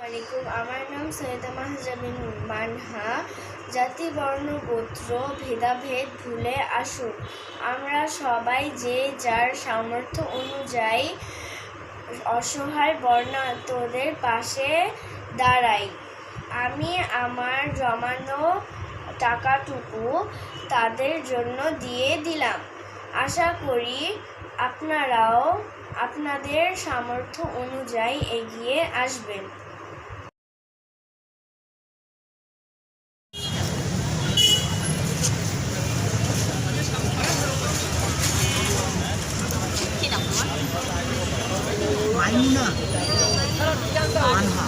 আলাইকুম, আমার নাম সৈয়দা মাহজাবিন মানহা। জাতি, বর্ণ, গোত্র ভেদাভেদ ভুলে আসুন, আমরা সবাই যে যার সামর্থ্য অনুযায়ী অসহায় বর্ণাঢ্যদের পাশে দাঁড়াই। আমি আমার জমানো টাকাটুকু তাদের জন্য দিয়ে দিলাম। আশা করি আপনারাও আপনাদের সামর্থ্য অনুযায়ী এগিয়ে আসবেন। মাইমুনা মানহা